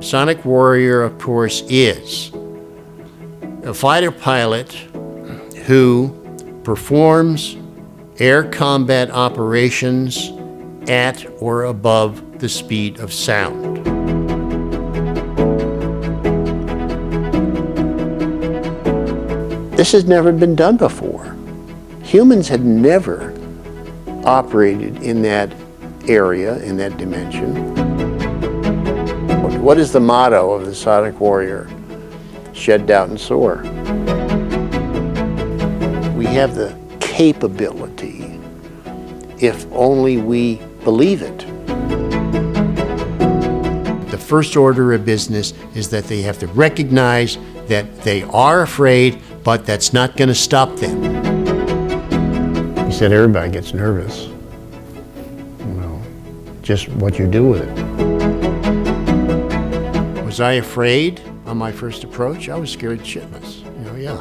Sonic Warrior, of course, is a fighter pilot who performs air combat operations at or above the speed of sound. This has never been done before. Humans had never operated in that area, in that dimension. What is the motto of the Sonic Warrior? Shed doubt and soar. We have the capability, if only we believe it. The first order of business is that they have to recognize that they are afraid, but that's not going to stop them. He said everybody gets nervous. Well, just what you do with it. Was I afraid on my first approach? I was scared shitless. Yeah,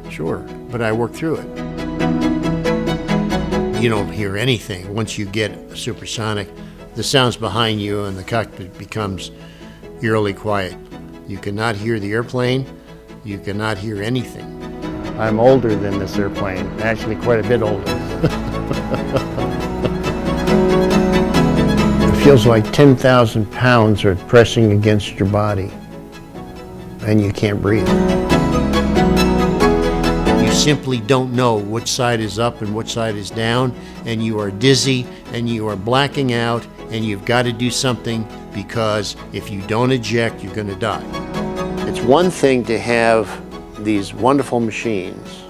sure, but I worked through it. You don't hear anything once you get supersonic. The sounds behind you and the cockpit becomes eerily quiet. You cannot hear the airplane. You cannot hear anything. I'm older than this airplane, actually quite a bit older. It feels like 10,000 pounds are pressing against your body, and you can't breathe. You simply don't know which side is up and which side is down, and you are dizzy, and you are blacking out, and you've got to do something, because if you don't eject, you're going to die. It's one thing to have these wonderful machines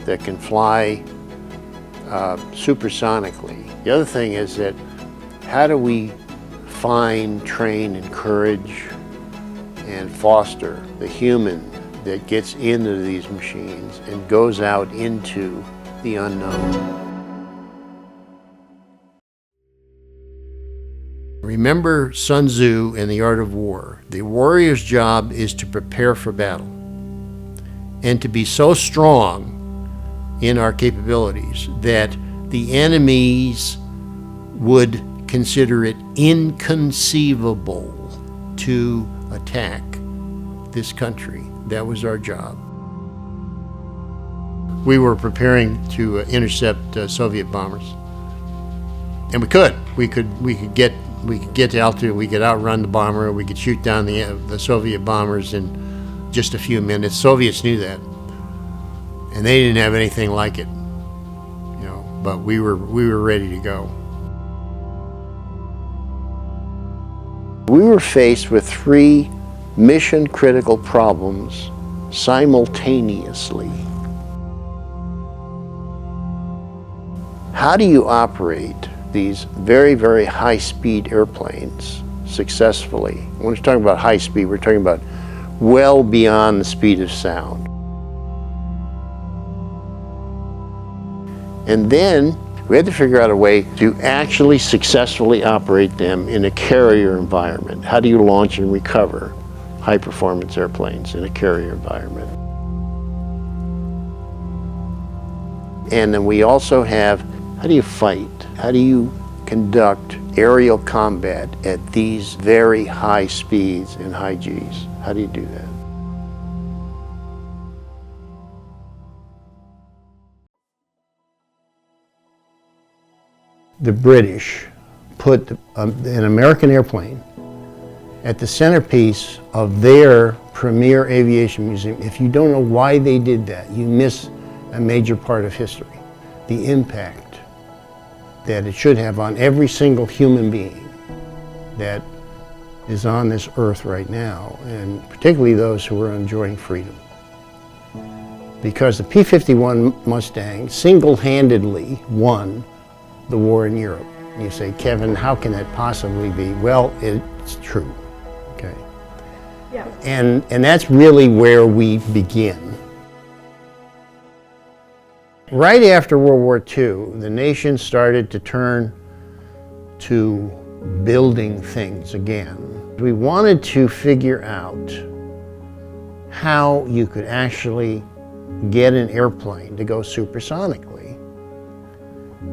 that can fly supersonically. The other thing is that how do we find, train, encourage, and foster the human that gets into these machines and goes out into the unknown? Remember Sun Tzu and the Art of War. The warrior's job is to prepare for battle and to be so strong in our capabilities that the enemies would consider it inconceivable to attack this country. That was our job. We were preparing to intercept Soviet bombers, and we could get to altitude. We could outrun the bomber. We could shoot down the Soviet bombers in just a few minutes. Soviets knew that, and they didn't have anything like it, But we were ready to go. We were faced with 3 mission-critical problems simultaneously. How do you operate these very, very high-speed airplanes successfully? When we're talking about high speed, we're talking about well beyond the speed of sound. And then we had to figure out a way to actually successfully operate them in a carrier environment. How do you launch and recover high-performance airplanes in a carrier environment? And then we also have, how do you fight? How do you conduct aerial combat at these very high speeds and high Gs? How do you do that? The British put an American airplane at the centerpiece of their premier aviation museum. If you don't know why they did that, you miss a major part of history. The impact that it should have on every single human being that is on this earth right now, and particularly those who are enjoying freedom. Because the P-51 Mustang single-handedly won the war in Europe. You say, Kevin, how can that possibly be? Well, it's true, okay? Yeah. And that's really where we begin. Right after World War II, the nation started to turn to building things again. We wanted to figure out how you could actually get an airplane to go supersonically.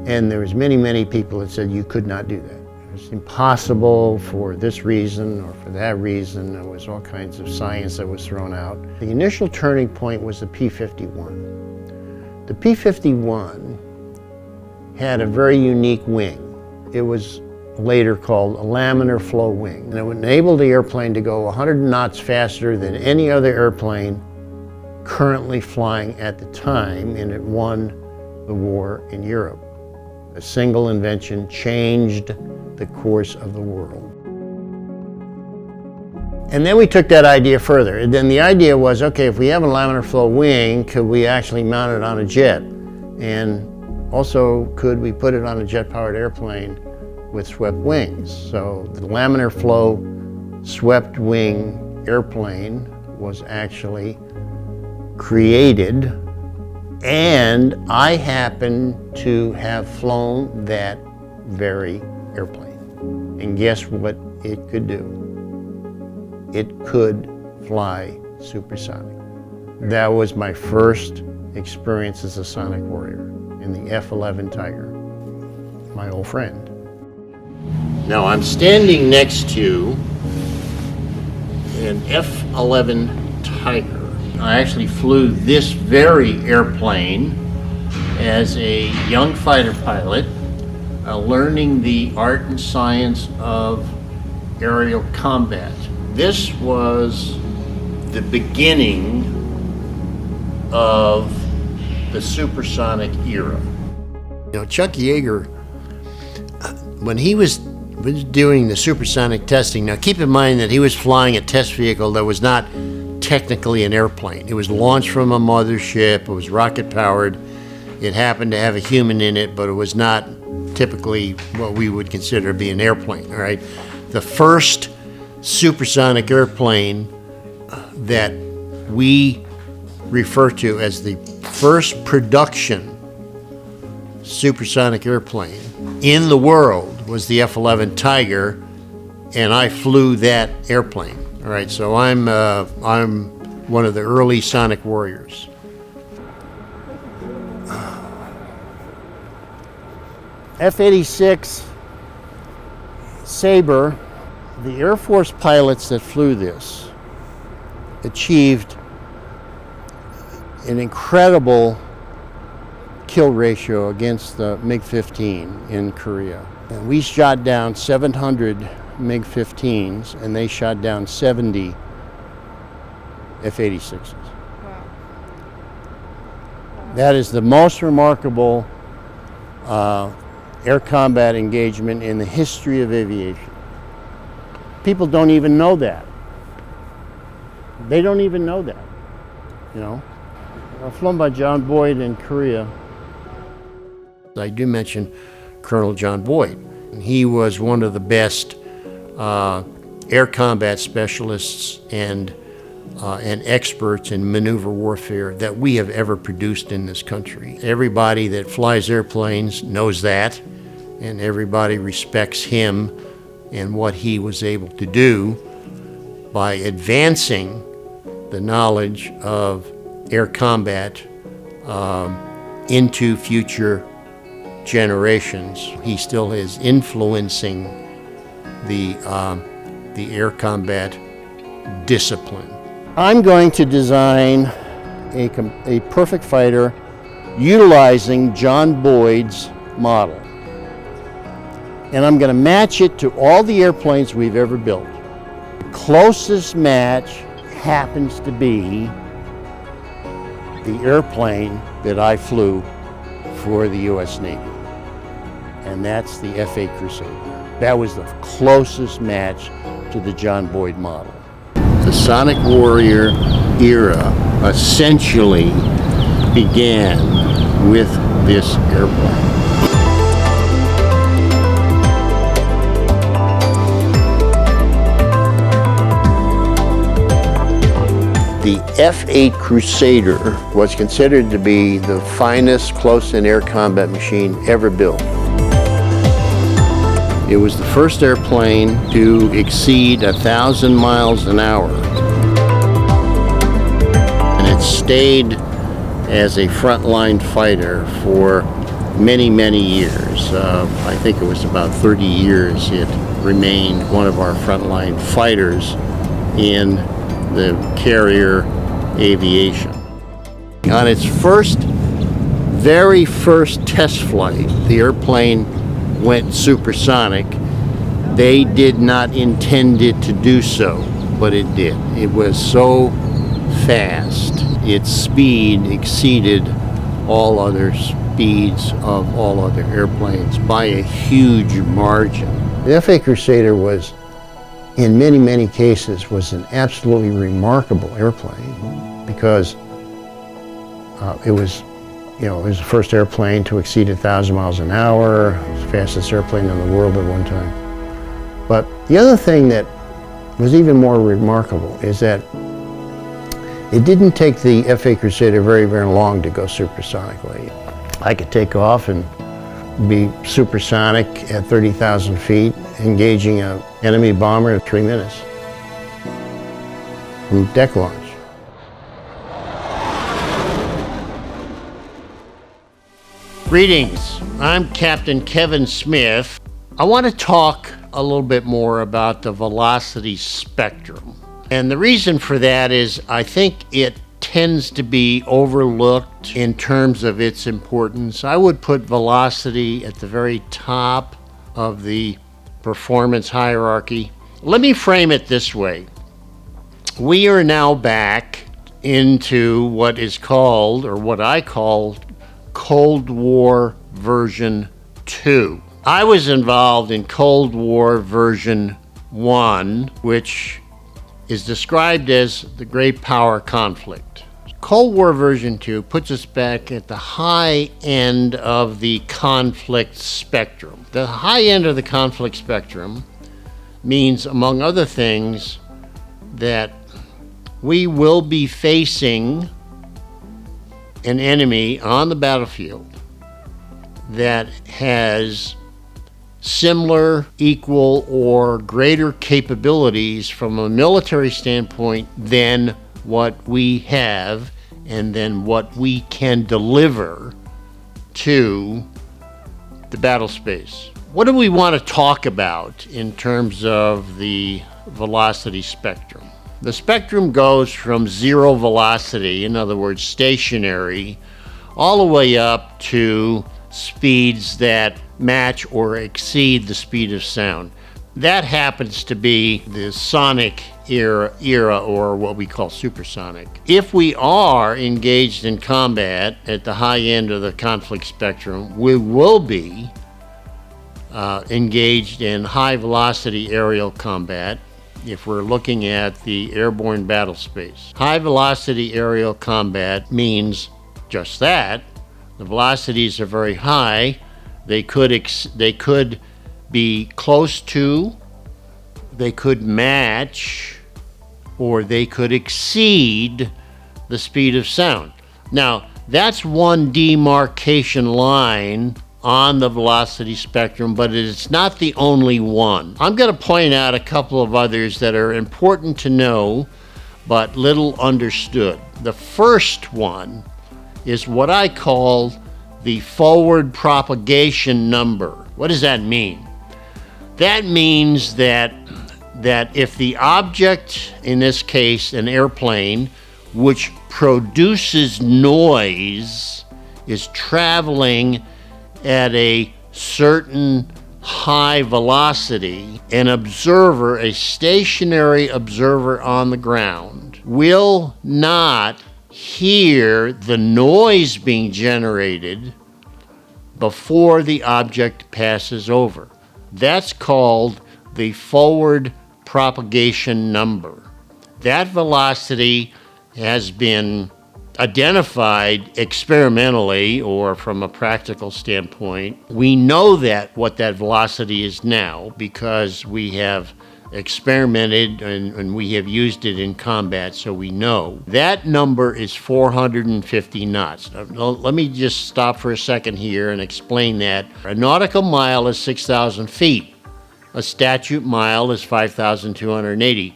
And there was many, many people that said you could not do that. was impossible for this reason or for that reason. There was all kinds of science that was thrown out. The initial turning point was the P-51. The P-51 had a very unique wing. It was later called a laminar flow wing, and it enabled the airplane to go 100 knots faster than any other airplane currently flying at the time, and it won the war in Europe. A single invention changed the course of the world. And then we took that idea further. And then the idea was, okay, if we have a laminar flow wing, could we actually mount it on a jet? And also, could we put it on a jet-powered airplane with swept wings? So the laminar flow swept wing airplane was actually created, and I happen to have flown that very airplane. And guess what it could do? It could fly supersonic. That was my first experience as a sonic warrior in the F-11 Tiger, my old friend. Now I'm standing next to an F-11 Tiger. I actually flew this very airplane as a young fighter pilot, learning the art and science of aerial combat. This was the beginning of the supersonic era. You know, Chuck Yeager, when he was doing the supersonic testing, now keep in mind that he was flying a test vehicle that was not technically an airplane. It was launched from a mothership, it was rocket powered, it happened to have a human in it, but it was not typically what we would consider to be an airplane, all right? The first supersonic airplane that we refer to as the first production supersonic airplane in the world was the F-11 Tiger, and I flew that airplane. All right, so I'm one of the early sonic warriors. F-86 Sabre, the Air Force pilots that flew this achieved an incredible kill ratio against the MiG-15 in Korea. And we shot down 700 MiG-15s, and they shot down 70 F-86s. Wow. That is the most remarkable air combat engagement in the history of aviation. People don't even know that. They don't even know that, you know. I've flown by John Boyd in Korea. I do mention Colonel John Boyd. He was one of the best air combat specialists and experts in maneuver warfare that we have ever produced in this country. Everybody that flies airplanes knows that, and everybody respects him and what he was able to do by advancing the knowledge of air combat into future generations. He still is influencing the air combat discipline. I'm going to design a perfect fighter utilizing John Boyd's model. And I'm going to match it to all the airplanes we've ever built. The closest match happens to be the airplane that I flew for the U.S. Navy. And that's the F-8 Crusader. That was the closest match to the John Boyd model. The Sonic Warrior era essentially began with this airplane. The F-8 Crusader was considered to be the finest close-in air combat machine ever built. It was the first airplane to exceed 1,000 miles an hour. And it stayed as a frontline fighter for many, many years. I think it was about 30 years it remained one of our frontline fighters in the carrier aviation. On its very first test flight, the airplane went supersonic. They did not intend it to do so, but it did. It was so fast, its speed exceeded all other speeds of all other airplanes by a huge margin. The FA Crusader was, in many, many cases, was an absolutely remarkable airplane because it was the first airplane to exceed 1,000 miles an hour. It was the fastest airplane in the world at one time. But the other thing that was even more remarkable is that it didn't take the FA Crusader very, very long to go supersonically. I could take off and be supersonic at 30,000 feet, engaging an enemy bomber in 3 minutes from deck launch. Greetings, I'm Captain Kevin Smith. I want to talk a little bit more about the velocity spectrum. And the reason for that is I think it tends to be overlooked in terms of its importance. I would put velocity at the very top of the performance hierarchy. Let me frame it this way. We are now back into what is called, or what I call, Cold War version 2. I was involved in Cold War version 1, which is described as the Great Power Conflict. Cold War version 2 puts us back at the high end of the conflict spectrum. The high end of the conflict spectrum means, among other things, that we will be facing an enemy on the battlefield that has similar, equal, or greater capabilities from a military standpoint than what we have and then what we can deliver to the battle space. What do we want to talk about in terms of the velocity spectrum? The spectrum goes from zero velocity, in other words, stationary, all the way up to speeds that match or exceed the speed of sound. That happens to be the sonic era, or what we call supersonic. If we are engaged in combat at the high end of the conflict spectrum, we will be engaged in high velocity aerial combat. If we're looking at the airborne battle space, high velocity aerial combat means just that. The velocities are very high. They could be close to, they could match, or they could exceed the speed of sound. Now, that's one demarcation line on the velocity spectrum, but it's not the only one. I'm going to point out a couple of others that are important to know, but little understood. The first one is what I call the forward propagation number. What does that mean? That means that if the object, in this case an airplane, which produces noise, is traveling at a certain high velocity, an observer, a stationary observer on the ground, will not hear the noise being generated before the object passes over. That's called the forward propagation number. That velocity has been identified experimentally or from a practical standpoint. We know what that velocity is now because we have experimented and we have used it in combat, so we know. That number is 450 knots. Now, let me just stop for a second here and explain that. A nautical mile is 6,000 feet. A statute mile is 5,280.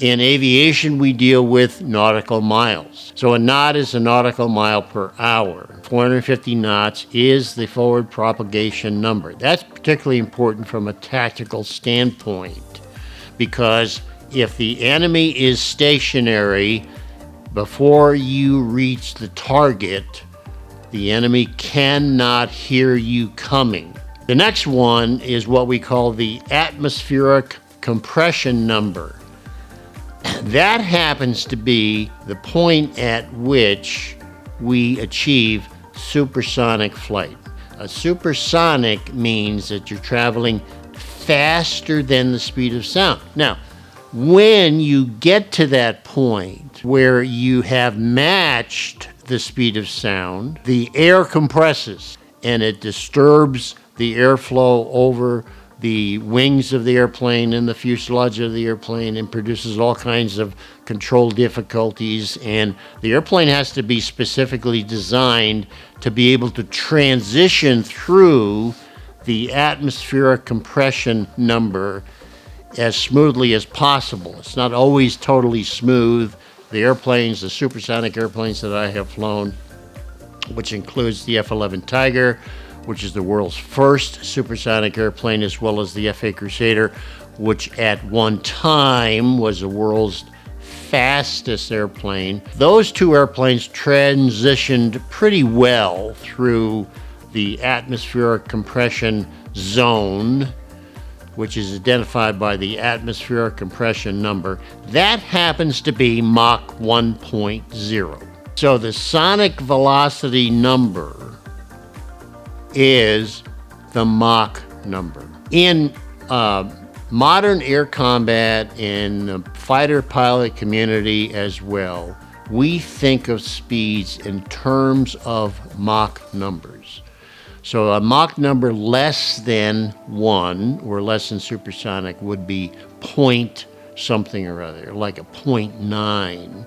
In aviation, we deal with nautical miles. So a knot is a nautical mile per hour. 450 knots is the forward propagation number. That's particularly important from a tactical standpoint, because if the enemy is stationary before you reach the target, the enemy cannot hear you coming. The next one is what we call the atmospheric compression number. That happens to be the point at which we achieve supersonic flight. A supersonic means that you're traveling faster than the speed of sound. Now, when you get to that point where you have matched the speed of sound, the air compresses and it disturbs the airflow over the wings of the airplane and the fuselage of the airplane and produces all kinds of control difficulties. And the airplane has to be specifically designed to be able to transition through the atmospheric compression number as smoothly as possible. It's not always totally smooth. The airplanes, the supersonic airplanes that I have flown, which includes the F-11 Tiger, which is the world's first supersonic airplane, as well as the FA Crusader, which at one time was the world's fastest airplane. Those two airplanes transitioned pretty well through the atmospheric compression zone, which is identified by the atmospheric compression number. That happens to be Mach 1.0. So the sonic velocity number is the Mach number. In modern air combat, in the fighter pilot community as well, we think of speeds in terms of Mach numbers. So a Mach number less than 1 or less than supersonic would be point something or other, like a 0.9.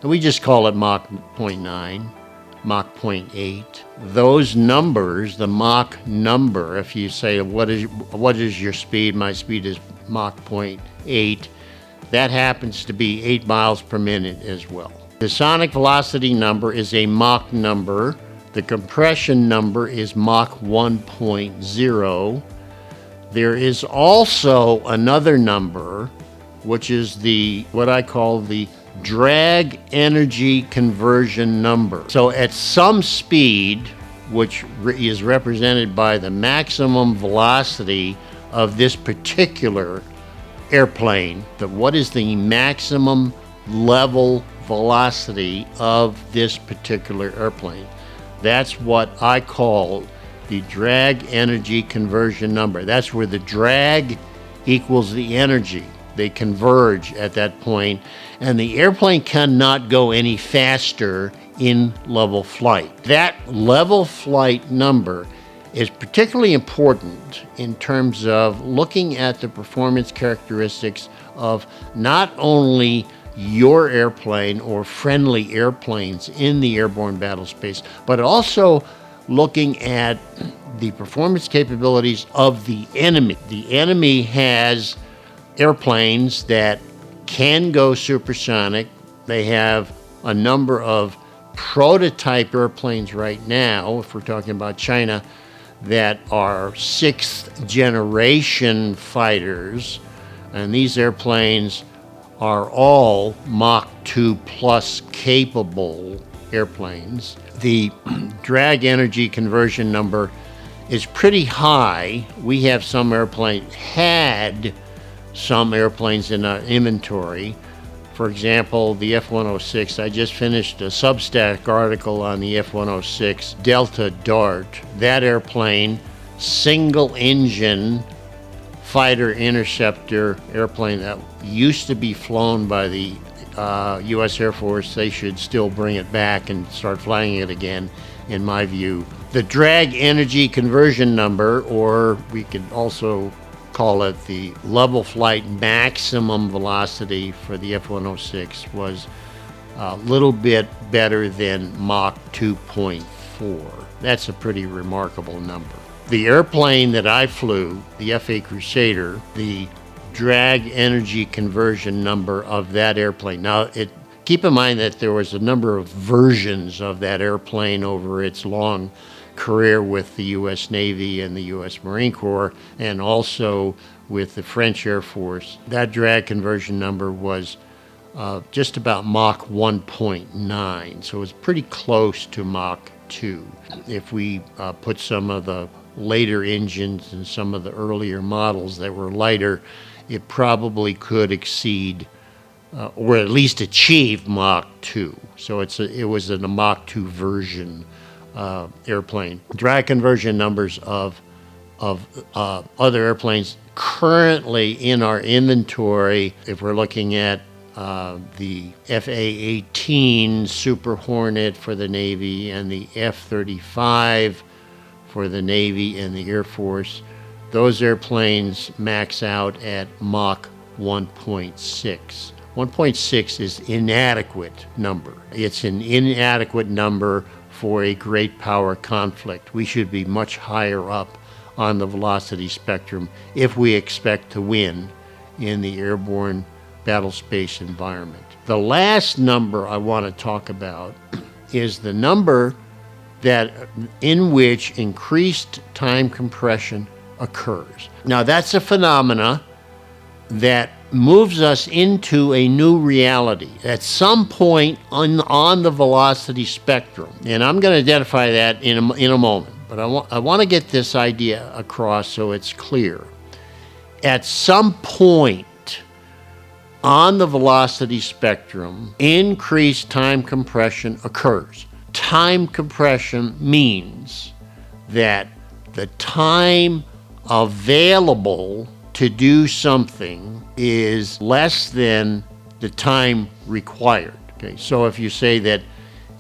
And we just call it Mach 0.9. Mach 0.8. Those numbers, the Mach number, if you say, what is your speed? My speed is Mach 0.8. That happens to be 8 miles per minute as well. The sonic velocity number is a Mach number. The compression number is Mach 1.0. There is also another number, which is what I call the drag energy conversion number. So at some speed, which is represented by the maximum velocity of this particular airplane, what is the maximum level velocity of this particular airplane? That's what I call the drag energy conversion number. That's where the drag equals the energy. They converge at that point, and the airplane cannot go any faster in level flight. That level flight number is particularly important in terms of looking at the performance characteristics of not only your airplane or friendly airplanes in the airborne battle space, but also looking at the performance capabilities of the enemy. The enemy has airplanes that can go supersonic. They have a number of prototype airplanes right now, if we're talking about China, that are 6th generation fighters, and these airplanes are all Mach 2 plus capable airplanes. The drag energy conversion number is pretty high. We have some airplanes in our inventory. For example, the F-106. I just finished a Substack article on the F-106 Delta Dart. That airplane, single engine fighter interceptor airplane that used to be flown by the U.S. Air Force. They should still bring it back and start flying it again, in my view. The drag energy conversion number, or we could also call it the level flight maximum velocity for the F-106, was a little bit better than Mach 2.4. That's a pretty remarkable number. The airplane that I flew, the FA Crusader, the drag energy conversion number of that airplane. Now, keep in mind that there was a number of versions of that airplane over its long career with the U.S. Navy and the U.S. Marine Corps, and also with the French Air Force. That drag conversion number was just about Mach 1.9, so it's pretty close to Mach 2. If we put some of the later engines and some of the earlier models that were lighter, it probably could exceed or at least achieve Mach 2. So it was a Mach 2 version airplane. Drag conversion numbers of other airplanes currently in our inventory, if we're looking at the FA-18 Super Hornet for the Navy and the F-35 for the Navy and the Air Force, those airplanes max out at Mach 1.6. 1.6 is inadequate number. It's an inadequate number for a great power conflict. We should be much higher up on the velocity spectrum if we expect to win in the airborne battle space environment. The last number I want to talk about is the number that in which increased time compression occurs. Now, that's a phenomena that moves us into a new reality at some point on the velocity spectrum. And I'm going to identify that in a moment. But I want to get this idea across so it's clear. At some point on the velocity spectrum, increased time compression occurs. Time compression means that the time available to do something is less than the time required. Okay, so if you say that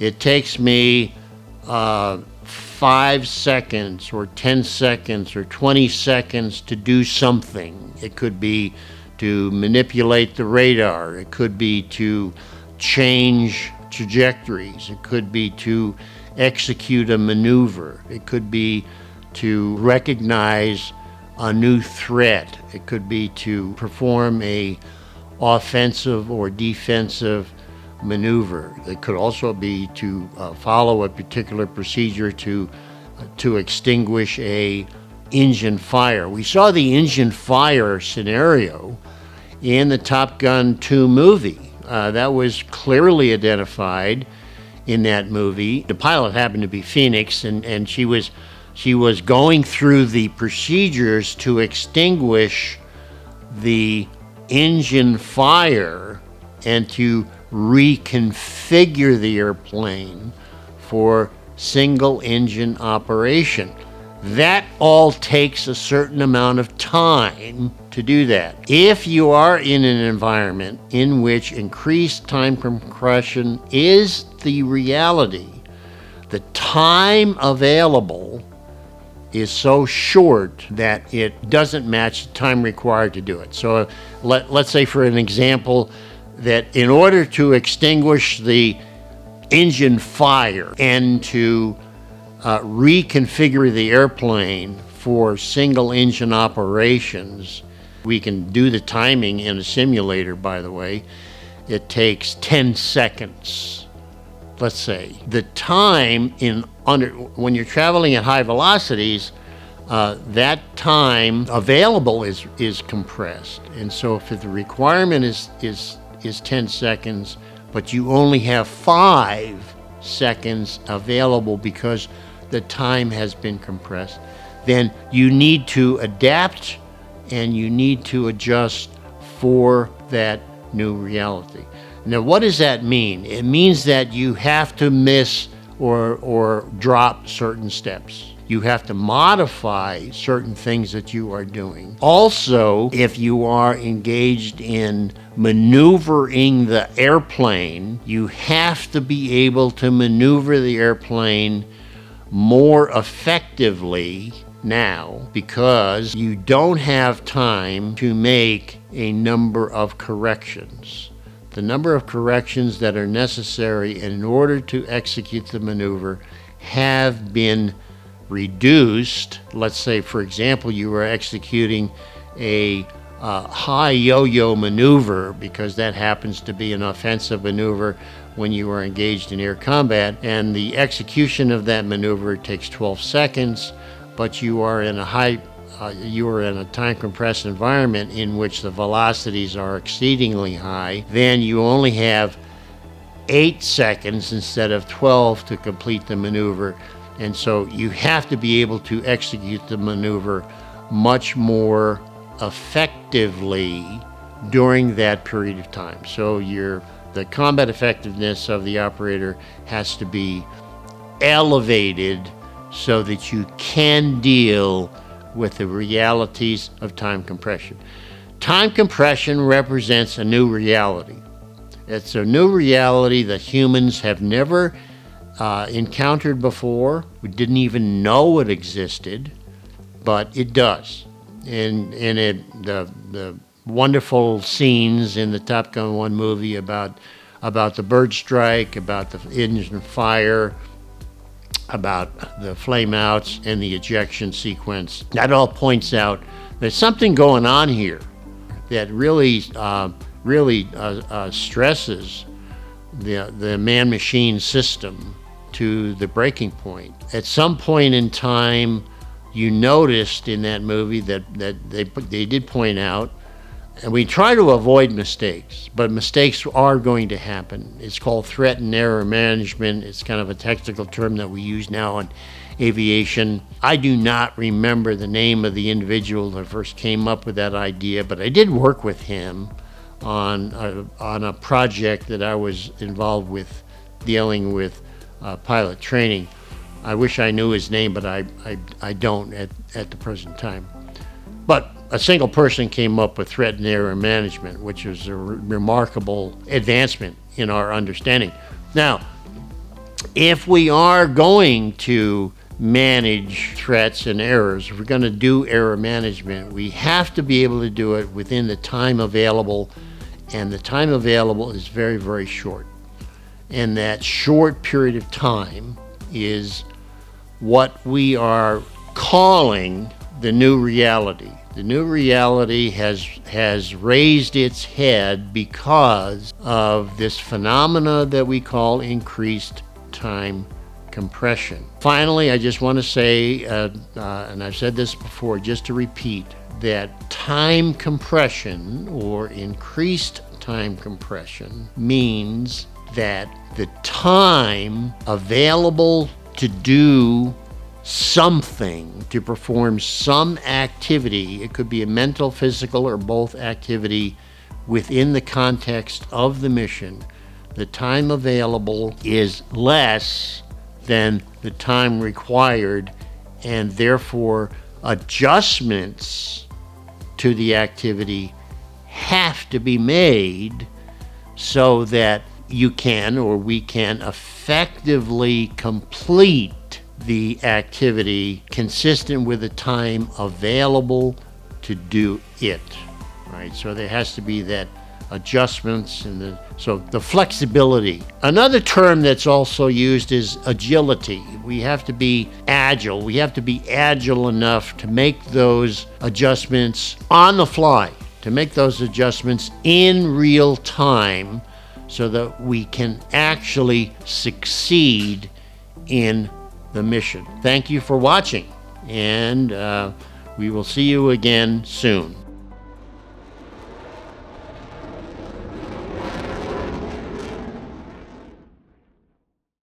it takes me 5 seconds or 10 seconds or 20 seconds to do something, it could be to manipulate the radar, it could be to change trajectories, it could be to execute a maneuver, it could be to recognize a new threat, it could be to perform a offensive or defensive maneuver. It could also be to follow a particular procedure to extinguish a engine fire. We saw the engine fire scenario in the Top Gun 2 movie. That was clearly identified in that movie. The pilot happened to be Phoenix, and she was going through the procedures to extinguish the engine fire and to reconfigure the airplane for single engine operation. That all takes a certain amount of time to do that. If you are in an environment in which increased time compression is the reality, the time available is so short that it doesn't match the time required to do it. So let's say, for an example, that in order to extinguish the engine fire and to reconfigure the airplane for single engine operations, we can do the timing in a simulator, by the way. It takes 10 seconds, let's say. The time when you're traveling at high velocities, that time available is compressed. And so if the requirement is 10 seconds, but you only have 5 seconds available because the time has been compressed, then you need to adapt and you need to adjust for that new reality. Now, what does that mean? It means that you have to miss or drop certain steps. You have to modify certain things that you are doing. Also, if you are engaged in maneuvering the airplane, you have to be able to maneuver the airplane more effectively now, because you don't have time to make a number of corrections. The number of corrections that are necessary in order to execute the maneuver have been reduced. Let's say, for example, you were executing a high yo-yo maneuver, because that happens to be an offensive maneuver when you are engaged in air combat, and the execution of that maneuver takes 12 seconds, but you are in a time compressed environment in which the velocities are exceedingly high. Then you only have 8 seconds instead of 12 to complete the maneuver, and so you have to be able to execute the maneuver much more effectively during that period of time. So the combat effectiveness of the operator has to be elevated so that you can deal with the realities of time compression. Time compression represents a new reality. It's a new reality that humans have never encountered before. We didn't even know it existed, but it does. And the wonderful scenes in the Top Gun 1 movie about the bird strike, about the engine fire, about the flame outs and the ejection sequence, that all points out there's something going on here that really stresses the man-machine system to the breaking point. At some point in time, you noticed in that movie that they did point out, and we try to avoid mistakes, but mistakes are going to happen. It's called threat and error management. It's kind of a technical term that we use now in aviation. I do not remember the name of the individual that first came up with that idea, but I did work with him on a project that I was involved with dealing with pilot training. I wish I knew his name, but I don't at the present time. But a single person came up with threat and error management, which is a remarkable advancement in our understanding. Now, if we are going to manage threats and errors, if we're going to do error management, we have to be able to do it within the time available, and the time available is very, very short. And that short period of time is what we are calling the new reality. The new reality has raised its head because of this phenomena that we call increased time compression. Finally, I just want to say, and I've said this before, just to repeat, that time compression or increased time compression means that the time available to do something, to perform some activity, it could be a mental, physical, or both activity within the context of the mission, the time available is less than the time required, and therefore adjustments to the activity have to be made so that you can, or we can, effectively complete the activity consistent with the time available to do it, right? So there has to be that adjustments and the flexibility. Another term that's also used is agility. We have to be agile. We have to be agile enough to make those adjustments on the fly, to make those adjustments in real time so that we can actually succeed in the mission. Thank you for watching, and we will see you again soon.